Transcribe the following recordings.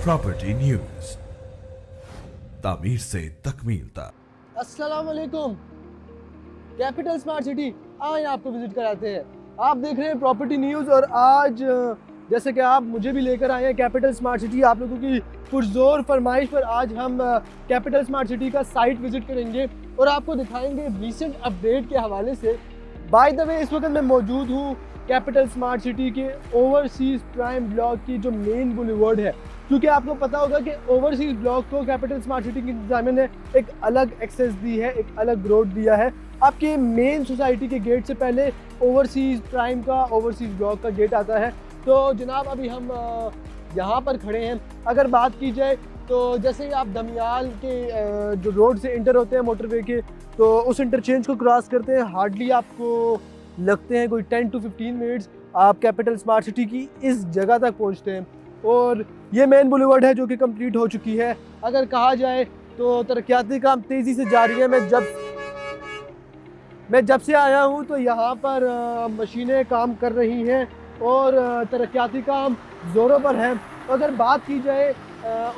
Property news, तामीर से तकमील तक। अस्सलाम वालेकुम। कैपिटल स्मार्ट सिटी आज आपको विजिट कराते हैं। आप देख रहे हैं प्रॉपर्टी न्यूज़ और आज जैसे कि आप मुझे भी लेकर आए हैं कैपिटल स्मार्ट सिटी, आप लोगों की पुरजोर फरमाइश पर आज हम कैपिटल स्मार्ट सिटी का साइट विजिट करेंगे और आपको दिखाएंगे रीसेंट अपडेट के हवाले से। बाय द वे इस वक्त मैं मौजूद हूँ कैपिटल स्मार्ट सिटी के ओवरसीज़ प्राइम ब्लॉक की जो मेन बुलेवर्ड है, क्योंकि आपको पता होगा कि ओवरसीज़ ब्लॉक को कैपिटल स्मार्ट सिटी की इंतजामिया ने एक अलग एक्सेस दी है, एक अलग रोड दिया है। आपके मेन सोसाइटी के गेट से पहले ओवरसीज़ प्राइम का ओवरसीज़ ब्लॉक का गेट आता है। तो जनाब अभी हम यहाँ पर खड़े हैं। अगर बात की जाए तो जैसे ही आप दमियाल के जो रोड से इंटर होते हैं मोटरवे के, तो उस इंटरचेंज को क्रॉस करते हैं, हार्डली आपको लगते हैं कोई 10 to 15 मिनट्स, आप कैपिटल स्मार्ट सिटी की इस जगह तक पहुँचते हैं। और ये मेन बुलेवर्ड है जो कि कंप्लीट हो चुकी है। अगर कहा जाए तो तरक्याती काम तेज़ी से जारी है। मैं जब से आया हूँ तो यहाँ पर मशीनें काम कर रही हैं और तरक्याती काम ज़ोरों पर है। अगर बात की जाए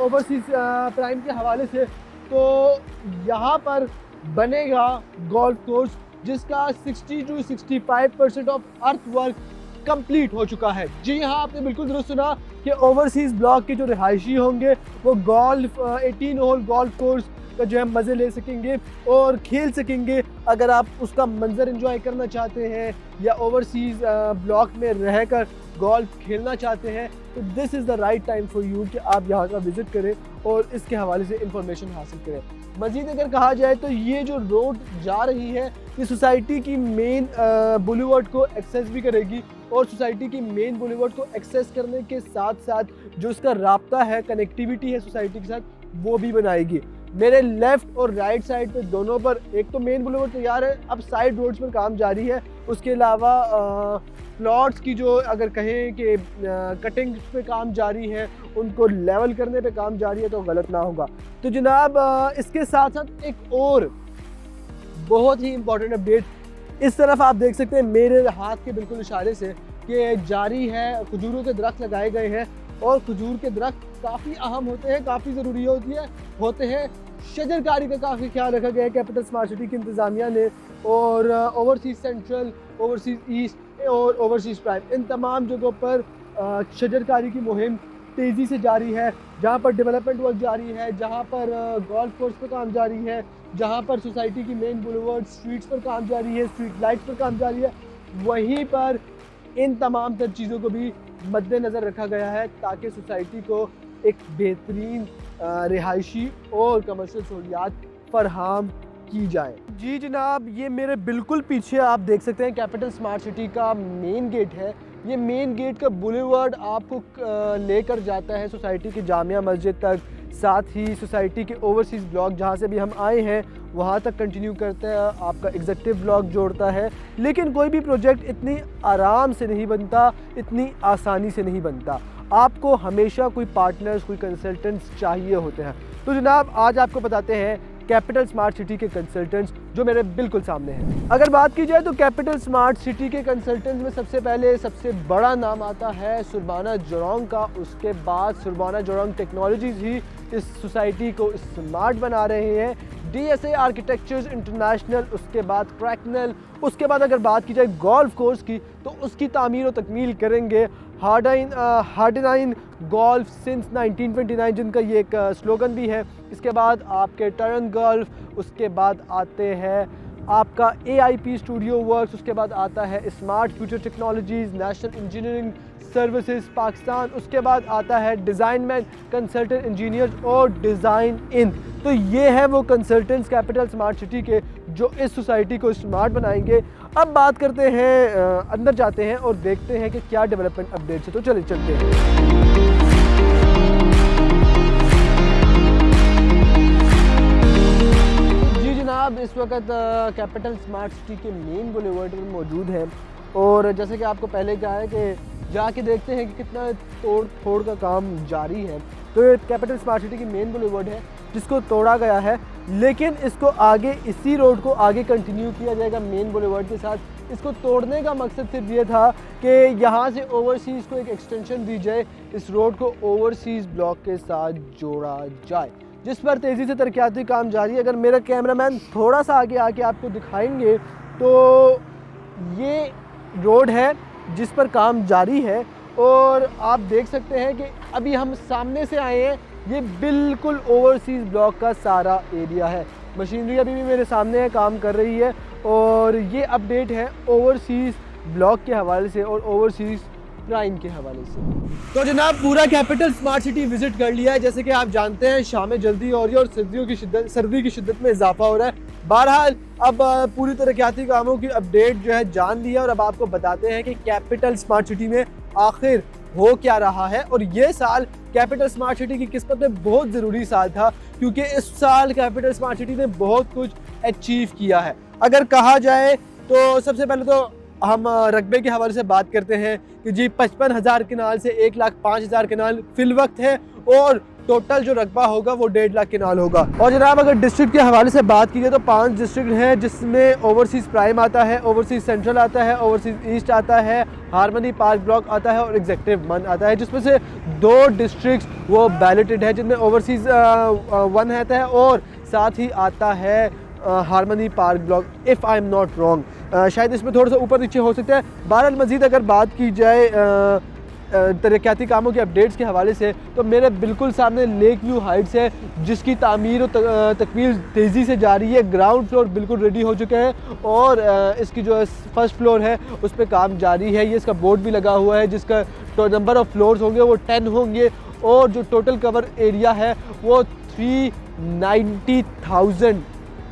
ओवरसीज़ प्राइम के हवाले से, तो यहाँ पर बनेगा गोल्फ कोर्स जिसका 60 to 65% of earth work complete हो चुका है। जी हाँ, आपने बिल्कुल दुरुस्त सुना कि ओवरसीज़ ब्लॉक के जो रिहायशी होंगे वो गोल्फ 18 होल गोल्फ कोर्स का जो है मज़े ले सकेंगे और खेल सकेंगे। अगर आप उसका मंजर एंजॉय करना चाहते हैं या ओवरसीज़ ब्लॉक में रहकर गोल्फ खेलना चाहते हैं तो this is the right time for you कि आप यहाँ का विज़िट करें और इसके हवाले से इंफॉर्मेशन हासिल करें। मज़ीद अगर कहा जाए तो ये जो रोड जा रही है ये सोसाइटी की मेन बुलेवर्ड को एक्सेस भी करेगी और सोसाइटी की मेन बुलेवर्ड को एक्सेस करने के साथ साथ जो उसका राब्ता है, कनेक्टिविटी है सोसाइटी के साथ, वो भी बनाएगी। मेरे लेफ़्ट और राइट साइड पे दोनों पर एक तो मेन बुलेवर्ड तैयार है, अब साइड रोड्स पर काम जारी है। उसके अलावा प्लॉट्स की जो अगर कहें कि कटिंग पे काम जारी है, उनको लेवल करने पे काम जारी है तो गलत ना होगा। तो जनाब इसके साथ साथ एक और बहुत ही इम्पोर्टेंट अपडेट इस तरफ आप देख सकते हैं मेरे हाथ के बिल्कुल इशारे से कि जारी है। खजूरों के दरख्त लगाए गए हैं और खजूर के दरख्त काफ़ी अहम होते हैं, काफ़ी ज़रूरी होते हैं। शजरकारी का काफ़ी ख्याल रखा गया है कैपिटल स्मार्ट सिटी की इंतज़ामिया ने और ओवरसीज़ सेंट्रल, ओवरसीज़ ईस्ट और ओवरसीज़ प्राइम इन तमाम जगहों पर शजरकारी की मुहिम तेज़ी से जारी है। जहाँ पर डेवलपमेंट वर्क जारी है, जहाँ पर गोल्फ कोर्स पर काम जारी है, जहाँ पर सोसाइटी की मेन बुलेवर्ड स्ट्रीट्स पर काम जारी है, स्ट्रीट लाइट्स पर काम जारी है, वहीं पर इन तमाम तर चीज़ों को भी मद्देनज़र रखा गया है ताकि सोसाइटी को एक बेहतरीन रिहायशी और कमर्शियल सहूलियात फराहम की जाए। जी जनाब, ये मेरे बिल्कुल पीछे आप देख सकते हैं कैपिटल स्मार्ट सिटी का मेन गेट है। ये मेन गेट का बुलेवर्ड आपको लेकर जाता है सोसाइटी की जामिया मस्जिद तक, साथ ही सोसाइटी के ओवरसीज़ ब्लॉक जहाँ से भी हम आए हैं वहाँ तक कंटिन्यू करता है, आपका एग्जीक्यूटिव ब्लॉक जोड़ता है। लेकिन कोई भी प्रोजेक्ट इतनी आराम से नहीं बनता, इतनी आसानी से नहीं बनता। आपको हमेशा कोई पार्टनर्स, कोई कंसल्टेंट्स चाहिए होते हैं। तो जनाब आज आपको बताते हैं कैपिटल स्मार्ट सिटी के कंसल्टेंट्स जो मेरे बिल्कुल सामने हैं। अगर बात की जाए तो कैपिटल स्मार्ट सिटी के कंसल्टेंट्स में सबसे बड़ा नाम आता है सुरबाना जोरोंग का। उसके बाद सुरबाना जोरोंग टेक्नोलॉजीज़ ही इस सोसाइटी को स्मार्ट बना रहे हैं। DSA आर्किटेक्चर्स इंटरनेशनल, उसके बाद क्रैकनल, उसके बाद अगर बात की जाए गोल्फ कोर्स की तो उसकी तामीर और तकमील करेंगे हार्डनाइन गोल्फ सिंस 1929 जिनका ये एक स्लोगन भी है। इसके बाद आपके टर्न गोल्फ, उसके बाद आते हैं आपका AIP स्टूडियो वर्क्स, उसके बाद आता है smart future technologies, national engineering services Pakistan, उसके बाद आता है डिज़ाइन मैन, कंसल्टेंट इंजीनियर्स और डिज़ाइन इन। तो ये है वो कंसल्टेंट्स कैपिटल स्मार्ट सिटी के जो इस सोसाइटी को स्मार्ट बनाएंगे। अब बात करते हैं, अंदर जाते हैं और देखते हैं कि क्या डेवलपमेंट अपडेट्स है। तो चलिए चलते हैं। जी जनाब, इस वक्त कैपिटल स्मार्ट सिटी के मेन बुलेवर्ड पर मौजूद हैं और जैसे कि आपको पहले कहा है कि जाके देखते हैं कि कितना तोड़ फोड़ का काम जारी है। तो ये कैपिटल स्मार्ट सिटी की मेन बुलेवर्ड है जिसको तोड़ा गया है, लेकिन इसको आगे इसी रोड को आगे कंटिन्यू किया जाएगा मेन बुलेवर्ड के साथ। इसको तोड़ने का मकसद सिर्फ ये था कि यहाँ से ओवरसीज़ को एक एक्सटेंशन दी जाए, इस रोड को ओवरसीज़ ब्लॉक के साथ जोड़ा जाए, जिस पर तेज़ी से तरक्याती काम जारी है। अगर मेरा कैमरामैन थोड़ा सा आगे आके आपको दिखाएंगे तो ये रोड है जिस पर काम जारी है, और आप देख सकते हैं कि अभी हम सामने से आए हैं, ये बिल्कुल ओवरसीज़ ब्लॉक का सारा एरिया है। मशीनरी अभी भी मेरे सामने है, काम कर रही है, और ये अपडेट है ओवरसीज़ ब्लॉक के हवाले से और ओवरसीज़ प्राइम के हवाले से। तो जनाब पूरा कैपिटल स्मार्ट सिटी विज़िट कर लिया है। जैसे कि आप जानते हैं शामें जल्दी हो रही है और सर्दी की शिद्दत में इजाफा हो रहा है। बहरहाल अब पूरी तरक्याती कामों की अपडेट जो है जान ली है, और अब आपको बताते हैं कि कैपिटल स्मार्ट सिटी में आखिर हो क्या रहा है। और ये साल कैपिटल स्मार्ट सिटी की किस्मत में बहुत ज़रूरी साल था, क्योंकि इस साल कैपिटल स्मार्ट सिटी ने बहुत कुछ अचीव किया है। अगर कहा जाए तो सबसे पहले तो हम रकबे के हवाले से बात करते हैं कि जी 55,000 कनाल से 1,05,000 कनाल फिल वक्त है, और टोटल जो रकबा होगा वो 1.5 लाख कनाल होगा। और जनाब अगर डिस्ट्रिक्ट के हवाले से बात की जाए तो 5 डिस्ट्रिक्ट हैं, जिसमें ओवरसीज़ प्राइम आता है, ओवरसीज़ सेंट्रल आता है, ओवरसीज़ ईस्ट आता है, हारमनी पार्क ब्लॉक आता है और एग्जीक्यूटिव 1 आता है, जिसमें से 2 डिस्ट्रिक्ट्स वो बैलेटेड है, जिनमें ओवरसीज़ 1 आता है और साथ ही आता है harmony park block, if I am not wrong. शायद इसमें थोड़ा सा ऊपर नीचे हो सकता है। बहरहाल मज़ीद अगर बात की जाए तरक्याती कामों के अपडेट्स के हवाले से, तो मेरे बिल्कुल सामने लेक व्यू हाइट्स है, जिसकी तामीर और तकमील तेज़ी से जारी है। ग्राउंड फ्लोर बिल्कुल रेडी हो चुके हैं, और इसकी जो फर्स्ट फ्लोर है उस पर काम जारी है। ये इसका बोर्ड भी लगा हुआ है, जिसका नंबर ऑफ़ फ्लोर्स होंगे वो 10 होंगे, और जो टोटल कवर एरिया है वो 390,000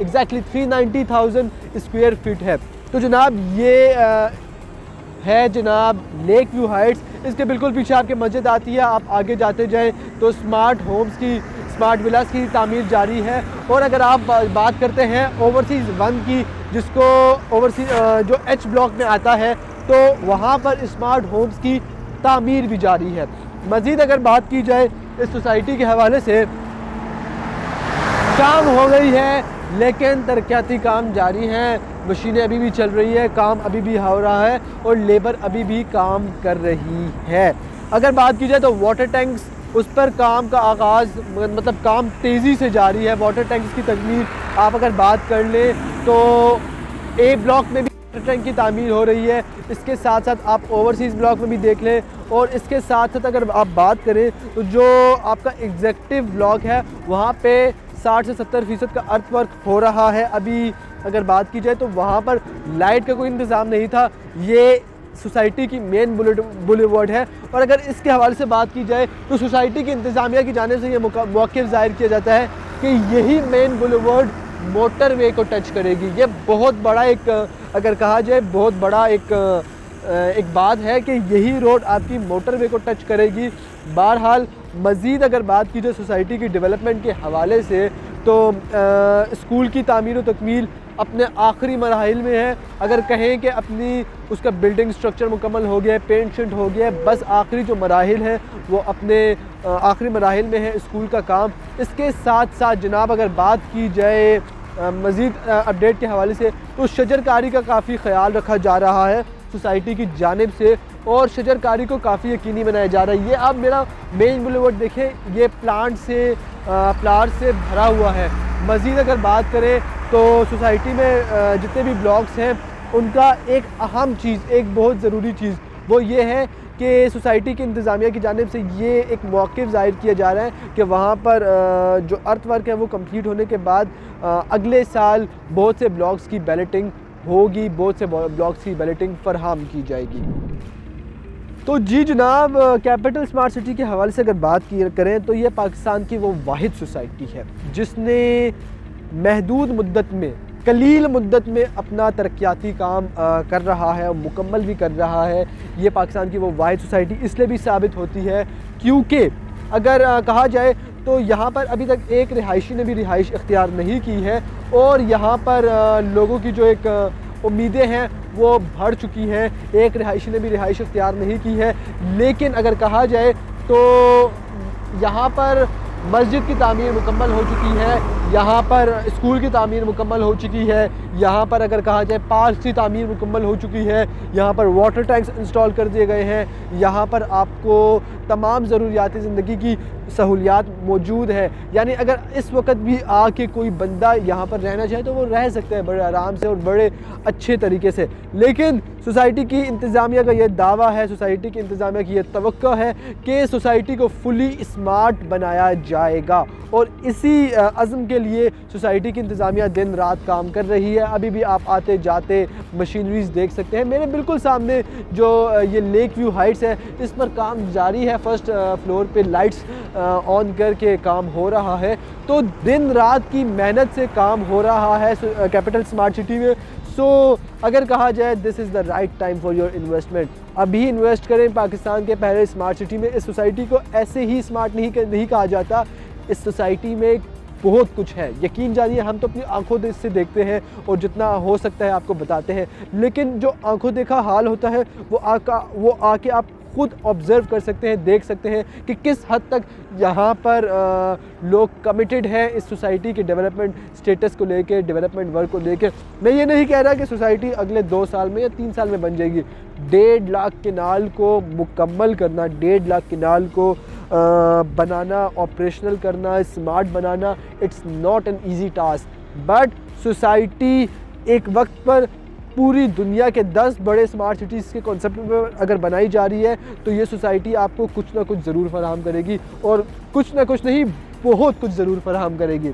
एग्जैक्टली 390,000 स्क्वायर फीट है। तो जनाब ये है जनाब लेक व्यू हाइट्स। इसके बिल्कुल पीछे आपके मस्जिद आती है, आप आगे जाते जाएं तो स्मार्ट होम्स की, स्मार्ट विलास की तामीर जारी है। और अगर आप बात करते हैं ओवरसीज़ 1 की, जिसको ओवरसीज़ जो एच ब्लॉक में आता है, तो वहाँ पर स्मार्ट होम्स की तामीर भी जारी है। मज़ीद अगर बात की जाए इस सोसाइटी के हवाले से, काम हो गई है लेकिन तरक्याती काम जारी हैं, मशीनें अभी भी चल रही है, काम अभी भी हो रहा है, और लेबर अभी भी काम कर रही है। अगर बात की जाए तो वाटर टैंक्स, उस पर काम का आगाज़ मतलब काम तेज़ी से जारी है। वाटर टैंक्स की तकमील आप अगर बात कर लें तो ए ब्लॉक में भी वाटर टैंक की तामीर हो रही है। इसके साथ साथ आप ओवरसीज़ ब्लॉक में भी देख लें, और इसके साथ साथ अगर आप बात करें तो जो आपका एग्जीक्यूटिव ब्लॉक है वहाँ पे 60 से 70% का अर्थ वर्क हो रहा है। अभी अगर बात की जाए तो वहाँ पर लाइट का कोई इंतज़ाम नहीं था। ये सोसाइटी की मेन बुलेवर्ड है, और अगर इसके हवाले से बात की जाए तो सोसाइटी की इंतज़ामिया की जानिब से ये मौक़िफ़ ज़ाहिर किया जाता है कि यही मेन बुलेवर्ड मोटरवे को टच करेगी। ये बहुत बड़ा एक, अगर कहा जाए बहुत बड़ा एक बात है कि यही रोड आपकी मोटरवे को टच करेगी। बहरहाल मज़ीद अगर बात की जाए सोसाइटी की डेवलपमेंट के हवाले से, तो स्कूल की तामीर व तकमील अपने आखिरी मराहिल में है। अगर कहें कि अपनी उसका बिल्डिंग स्ट्रक्चर मुकम्मल हो गया है, पेंट शेंट हो गया है, बस आखिरी जो मराहिल हैं वो अपने आखिरी मराहिल में है स्कूल का काम। इसके साथ साथ जनाब अगर बात की जाए मज़ीद अपडेट के हवाले से, तो शजरकारी का काफ़ी ख्याल रखा जा रहा है सोसाइटी की जानिब से, और शजरकारी को काफ़ी यकीनी बनाया जा रहा है। ये आप मेरा मेन बुलेवर्ड देखें, ये प्लांट से भरा हुआ है। मज़ीद अगर बात करें तो सोसाइटी में जितने भी ब्लॉक्स हैं उनका एक अहम चीज़, एक बहुत ज़रूरी चीज़ वो ये है कि सोसाइटी की इंतज़ामिया की जानिब से ये एक मौक़िफ़ ज़ाहिर किया जा रहा है कि वहाँ पर जो अर्थ वर्क है वो कंप्लीट होने के बाद अगले साल बहुत से ब्लॉक्स की बैलेटिंग होगी, बहुत से ब्लॉक्स की बैलेटिंग फरहम की जाएगी। तो जी जनाब, कैपिटल स्मार्ट सिटी के हवाले से अगर बात करें तो ये पाकिस्तान की वो वाहिद सोसाइटी है जिसने महदूद मुद्दत में, कलील मुद्दत में अपना तरक्याती काम कर रहा है और मुकम्मल भी कर रहा है। ये पाकिस्तान की वो वाहिद सोसाइटी इसलिए भी साबित होती है क्योंकि अगर कहा जाए तो यहाँ पर अभी तक एक रिहायशी ने भी रिहाइश इख्तियार नहीं की है, और यहाँ पर लोगों की जो एक उम्मीदें हैं वो बढ़ चुकी हैं। एक रिहायशी ने भी रिहाइश इख्तियार नहीं की है, लेकिन अगर कहा जाए तो यहाँ पर मस्जिद की तामीर मुकम्मल हो चुकी है, यहाँ पर स्कूल की तामीर मुकम्मल हो चुकी है, यहाँ पर अगर कहा जाए पार्क की तामीर मुकम्मल हो चुकी है, यहाँ पर वाटर टैंक्स इंस्टॉल कर दिए गए हैं, यहाँ पर आपको तमाम ज़रूरियाती ज़िंदगी की सहूलियात मौजूद है। यानी अगर इस वक्त भी आके कोई बंदा यहाँ पर रहना चाहे तो वो रह सकता है बड़े आराम से और बड़े अच्छे तरीके से। लेकिन सोसाइटी की इंतज़ामिया का ये दावा है, सोसाइटी की इंतज़ामिया की ये तवक्को है कि सोसाइटी को फुली स्मार्ट बनाया जाएगा, और इसी अज़्म के लिए सोसाइटी की इंतज़ामिया दिन रात काम कर रही है। अभी भी आप आते जाते मशीनरीज़ देख सकते हैं। मेरे बिल्कुल सामने जो ये लेक व्यू हाइट्स है, इस पर काम जारी है। फर्स्ट फ्लोर पे लाइट्स ऑन करके काम हो रहा है। तो दिन रात की मेहनत से काम हो रहा है कैपिटल स्मार्ट सिटी में। सो अगर कहा जाए this is the right time for your investment, अभी इन्वेस्ट करें पाकिस्तान के पहले स्मार्ट सिटी में। इस सोसाइटी को ऐसे ही स्मार्ट नहीं कहा जाता, इस सोसाइटी में बहुत कुछ है। यकीन जानिए, हम तो अपनी आंखों से देखते हैं और जितना हो सकता है आपको बताते हैं, लेकिन जो आंखों देखा हाल होता है वो आके आप खुद ऑब्ज़र्व कर सकते हैं, देख सकते हैं कि किस हद तक यहाँ पर लोग कमिटेड हैं इस सोसाइटी के डेवलपमेंट स्टेटस को लेके, डेवलपमेंट वर्क को लेके। मैं ये नहीं कह रहा कि सोसाइटी अगले 2 साल में या 3 साल में बन जाएगी। 1.5 लाख केनाल को मुकम्मल करना, 1.5 लाख केनाल को बनाना, ऑपरेशनल करना, smart banana, it's not an easy task. But society एक वक्त पर पूरी दुनिया के 10 बड़े स्मार्ट सिटीज़ के कॉन्सेप्ट में अगर बनाई जा रही है तो ये सोसाइटी आपको कुछ ना कुछ ज़रूर फराहम करेगी, और कुछ ना कुछ नहीं, बहुत कुछ ज़रूर फराहम करेगी।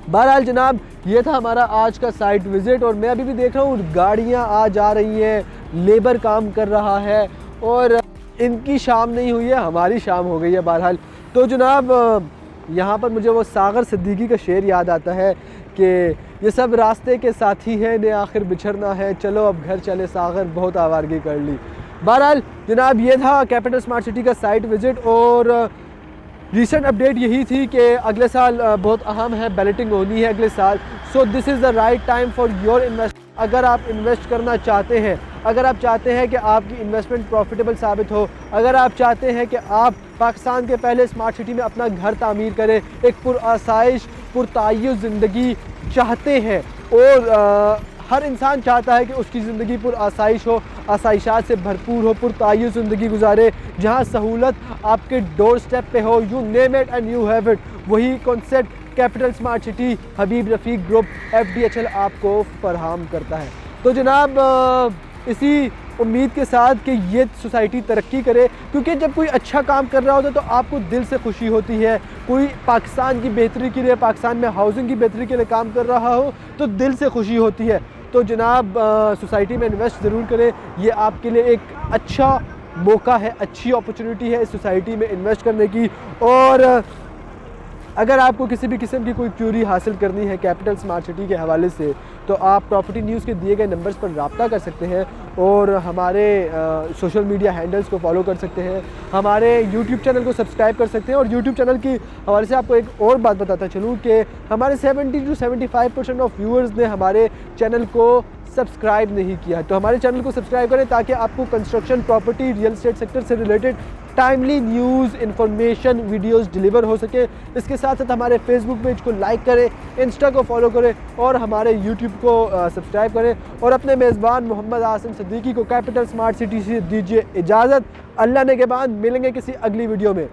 बहरहाल जनाब, ये था हमारा आज का साइट विज़िट, और मैं अभी भी देख रहा हूँ गाड़ियाँ आ जा रही हैं, लेबर काम कर रहा है, और इनकी शाम नहीं हुई है, हमारी शाम हो गई है। बहरहाल तो जनाब, यहाँ पर मुझे वो सागर सिद्दीकी का शेर याद आता है कि ये सब रास्ते के साथी हैं ने आखिर बिछड़ना है, चलो अब घर चले सागर, बहुत आवारगी कर ली। बहरहाल जनाब, ये था कैपिटल स्मार्ट सिटी का साइट विज़िट, और रीसेंट अपडेट यही थी कि अगले साल बहुत अहम है, बैलेटिंग होनी है अगले साल। So this is the right time for your invest. अगर आप इन्वेस्ट करना चाहते हैं, अगर आप चाहते हैं कि आपकी इन्वेस्टमेंट प्रॉफिटेबल साबित हो, अगर आप चाहते हैं कि आप पाकिस्तान के पहले स्मार्ट सिटी में अपना घर तामीर करें, एक पुरआसाइश पुरतायुज़ ज़िंदगी चाहते हैं, और हर इंसान चाहता है कि उसकी ज़िंदगी पुरआसाइश हो, आसाइशात से भरपूर हो, पुरतायुज़ ज़िंदगी गुजारे, जहाँ सहूलत आपके डोर स्टेप पे हो, you name it and you have it. वही कॉन्सेप्ट कैपिटल स्मार्ट सिटी हबीब रफ़ीक ग्रुप FDHL आपको फराहम करता है। तो जनाब, इसी उम्मीद के साथ कि ये सोसाइटी तरक्की करे, क्योंकि जब कोई अच्छा काम कर रहा होता है तो आपको दिल से खुशी होती है। कोई पाकिस्तान की बेहतरी के लिए, पाकिस्तान में हाउसिंग की बेहतरी के लिए काम कर रहा हो तो दिल से खुशी होती है। तो जनाब, सोसाइटी में इन्वेस्ट ज़रूर करें, ये आपके लिए एक अच्छा मौका है, अच्छी अपॉर्चुनिटी है इस सोसाइटी में इन्वेस्ट करने की। और अगर आपको किसी भी किस्म की कोई क्यूरी हासिल करनी है कैपिटल स्मार्ट सिटी के हवाले से, तो आप प्रॉपर्टी न्यूज़ के दिए गए नंबर्स पर रब्ता कर सकते हैं, और हमारे सोशल मीडिया हैंडल्स को फॉलो कर सकते हैं, हमारे यूट्यूब चैनल को सब्सक्राइब कर सकते हैं। और यूट्यूब चैनल की हवाले से आपको एक और बात बताता चलूँ कि हमारे 70 to 75% ऑफ व्यूअर्स ने हमारे चैनल को सब्सक्राइब नहीं किया है। तो हमारे चैनल को सब्सक्राइब करें ताकि आपको construction, property, real estate sector से related timely news, information, videos deliver हो सके। इसके साथ साथ हमारे फेसबुक पेज को लाइक करें, इंस्टा को फॉलो करें, और हमारे यूट्यूब को सब्सक्राइब करें। और अपने मेज़बान मोहम्मद आसिम सिद्दीकी को कैपिटल स्मार्ट सिटी से दीजिए इजाज़त। अल्लाह ने के बाद मिलेंगे किसी अगली वीडियो में।